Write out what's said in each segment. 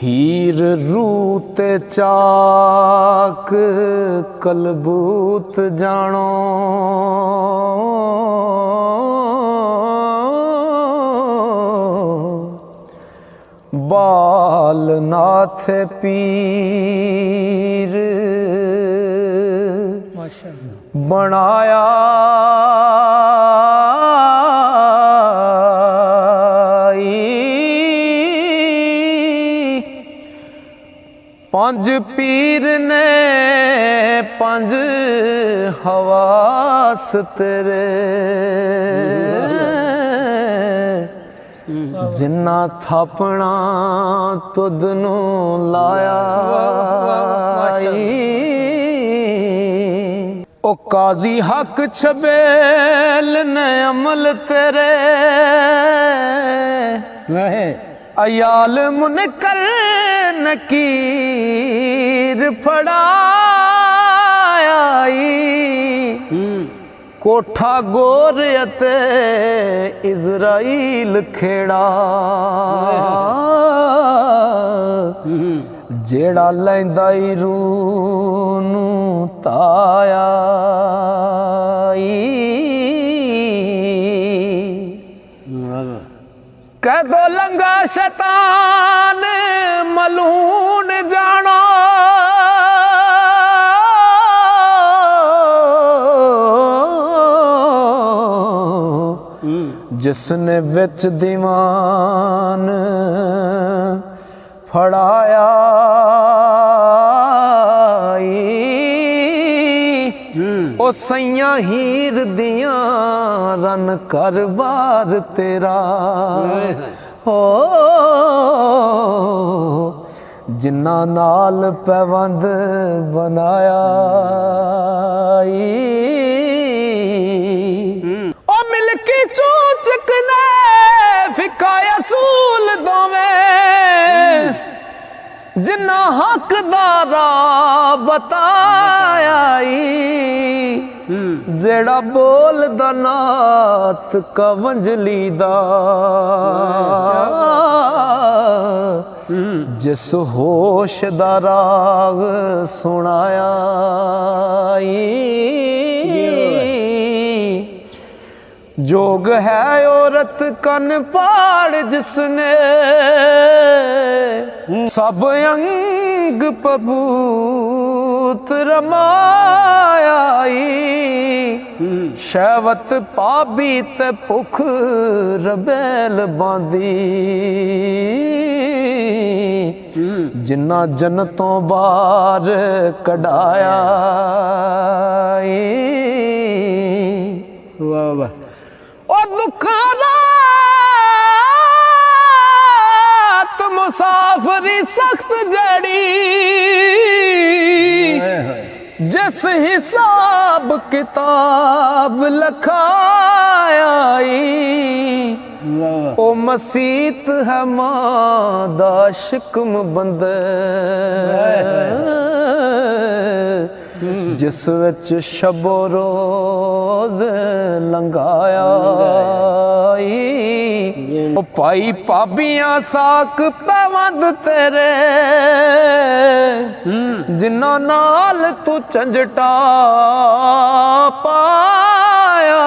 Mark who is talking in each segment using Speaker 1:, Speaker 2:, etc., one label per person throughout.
Speaker 1: हीर रूते चाक कलबूत जानो बाल नाथ पीर बनाया पंज पीर ने पंज हवास तेरे जिन्ना थापना तुद नू लाया ओ काजी हक छबेल ने अमल तेरे अयाल मुनकर नकीर फड़ाई कोठा गोर अते इज़राइल खेड़ा जेड़ा लैंदा रूह नू ताया कह दो लंगा शैतान मलून जाना जिसने विच दीवान फड़ाया ओ सैया हीर दियां रन कर बार तेरा हो जिन्ना नाल पैवंद बनाया ओ मिलकी चूचक ने फिकाया सूल दोवें जिन्ना हकदारा बताया जेड़ा बोल दा नात कवंजली दा जिस होश दा राग सुनाया जोग है औरत कन पाड़ जिसने सब अंग पबूत रमाया शहवत पाबी ते भुख रबैल बांदी जिन्ना जन्नतों बार कढ़ाया वाह वाह ओ दुखारात मुसाफरी सख्त जड़ी जिस हिसाब किताब लखाया ओ मसीत है मादा शिकम बंदे जिस विच शबो रोज लंघाया ओ भाई भाबियां साक पैवंद तेरे जिन्ना नाल तू झंझटा पाया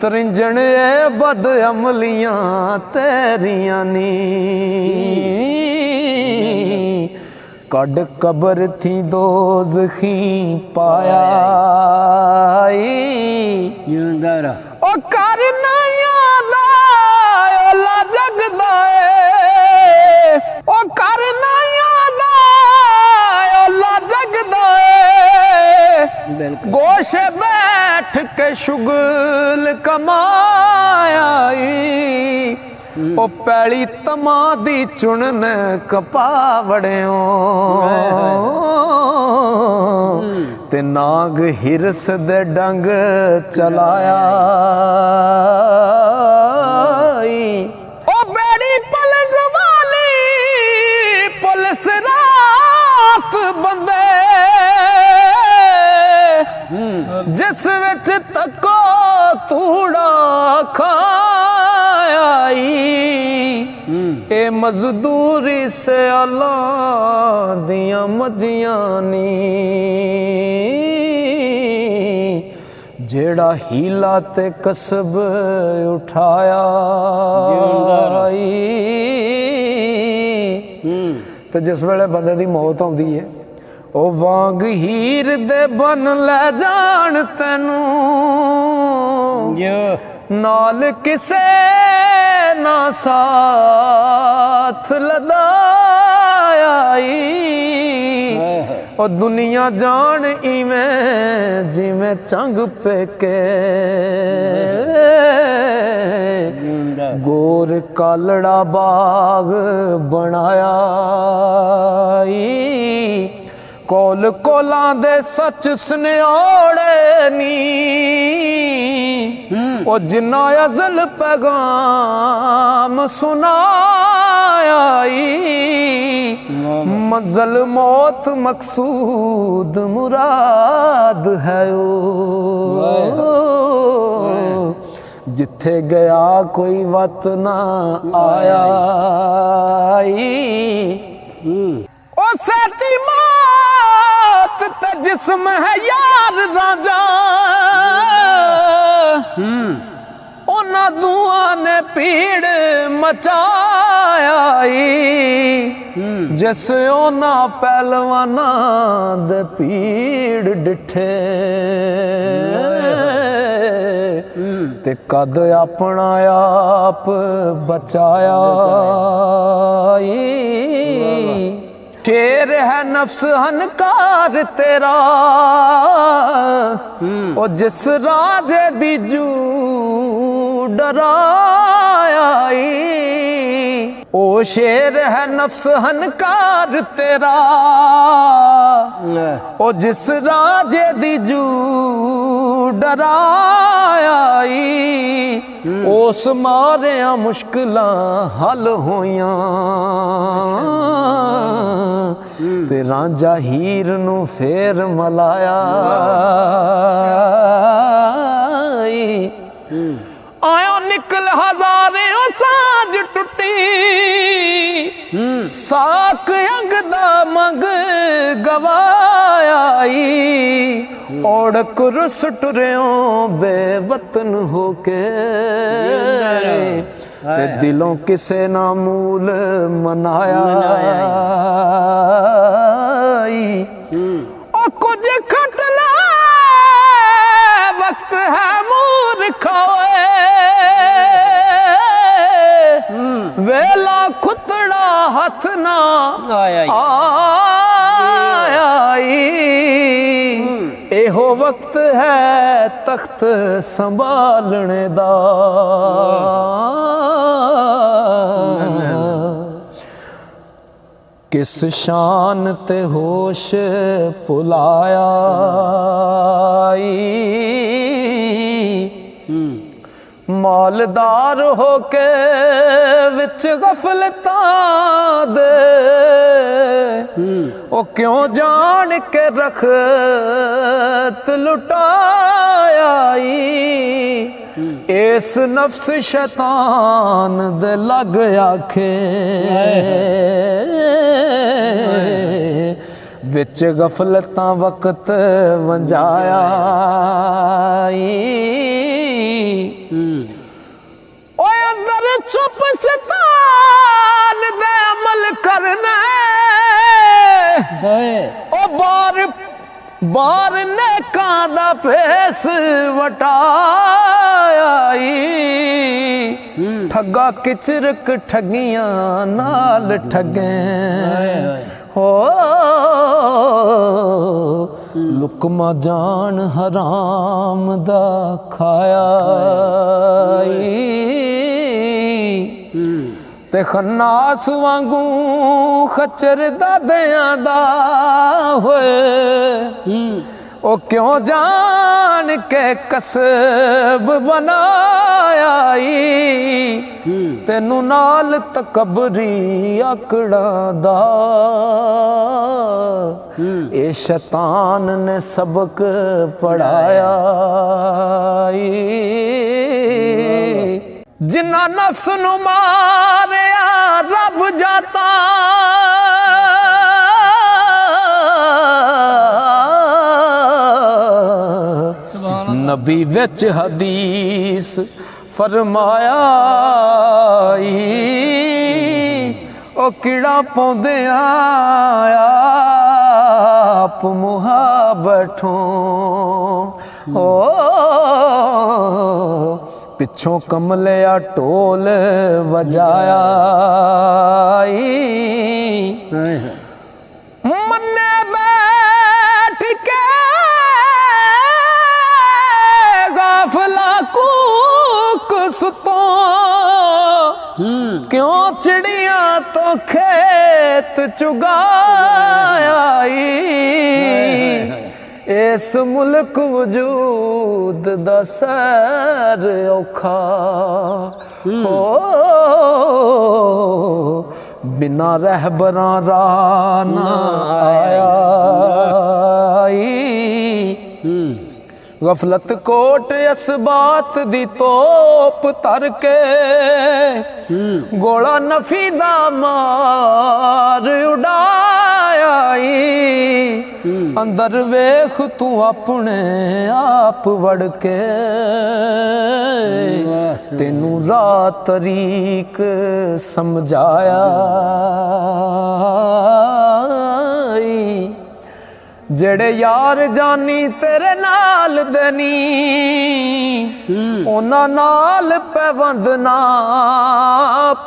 Speaker 1: तरिंजण ए बद अमलियां तेरियां नी कड कबर थी दोज़खी पाया ओ कर ना याद ओला जगदा ओ कर ना याद ओला जगदा गोशे बैठ के शुगल कमाया ओ पैली तमा दी चुनन कपावड़ियों ते नाग हिरस दे डंग चलाया ओ बेड़ी पलंग वाली पुलिस रात बंदे जिस विच तको तूड़ा खाया ए मजदूरी से अल्लाह दियां मजियां नी जेड़ा हीला ते कसब उठाया ते जिस वेले बंदे दी मौत आउंदी है ओ वांग हीर दे बन ले जान तैनू नाल किसे ना साथ लदाई और दुनिया जान इवें जिवें चंग पेके गोर कालड़ा बाग बनाया कोल कोलां दे सच सनियाड़े नी ओ जिन्ना अज़ल पैगाम सुनाया मंज़ल मौत मकसूद मुराद है ओ जिथे गया कोई वत ना आया ओ साथी मौत ते जिस्म है यार राजा ओना दुआ ने पीड़ मचाया जिस ओना पहलवाना दे पीड़ डिठे ते कद अपना आप बचाया शेर है नफ्स हनकार तेरा ओ जिस राजे दी जू डराया ओ शेर है नफ्स हनकार तेरा ओ जिस राजे दी जू डराया उस मारिया मुश्किलां हल होइयां ते रांझा हीर नू फेर मलाया आयो निकल हजारे साज टुटी साक अंग दा मंग गवाया ओढ़ कुरुस टुरियो बेवतन होके ते दिलों किसे ना मूल मनाया ओ कुछ खटला वक्त है मूर्खा वेला खुतड़ा हथ ना आया एहो वक्त है तख्त संभालने दा किस शान ते होश भुलाया मालदार होके विच गफलतां दे ओ क्यों जान के रखत लुटाया इस नफ्स शैतान दे लग आखे विच गफलतां वक्त वंजाया ओए अंदर चुप शैतान दे अमल करना ओ बार बार नेकां दा फेस वटाया ठगा किचरक ठगियां नाल ठगे हो लुकमा जान हराम दा खाया ते खन्नास वांगू खच्चर दादियां दा होए ओ क्यों जान के कसब बनाया तेनू नाल तकबरी आकड़ा दा ए शैतान ने सबक पढ़ाया जिन्ना नफ्स नू मारिया रब जाता नबी विच हदीस फरमाया ओ किड़ा पौंदे आप मुहाबठों ओ पिछों कमलिया ढोल वजाया मन्ने बैठ के गाफला कूक सुतो क्यों चिड़िया तो खेत चुगाया इस मुल्क वजूद दा सैर औखा हो बिना रहबरां राह ना आया गफलत कोट इस बात दी तोप तर के गोला नफी दा मार उड़ाया अंदर वेख तू अपने आप वड़ के तेनू राह तरीक समझाया जेड़े यार जानी तेरे नाल देनी उन्हां नाल पैबंद ना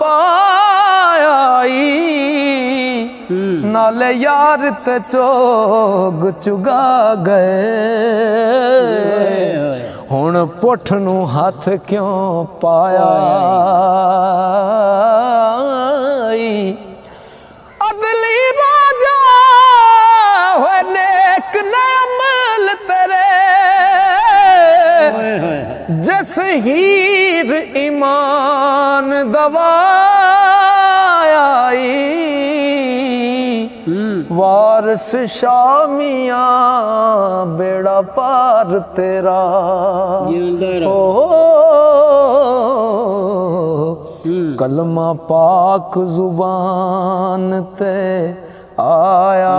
Speaker 1: पाया नाले यार ते चोग चुगा गए हुण पुठ नू हथ क्यों पाया अदली राजा होए नेक अमल तेरे जस हीर ईमान दवाया वारस शामिया बेड़ा पार तेरा हो कलमा पाक जुबान ते आया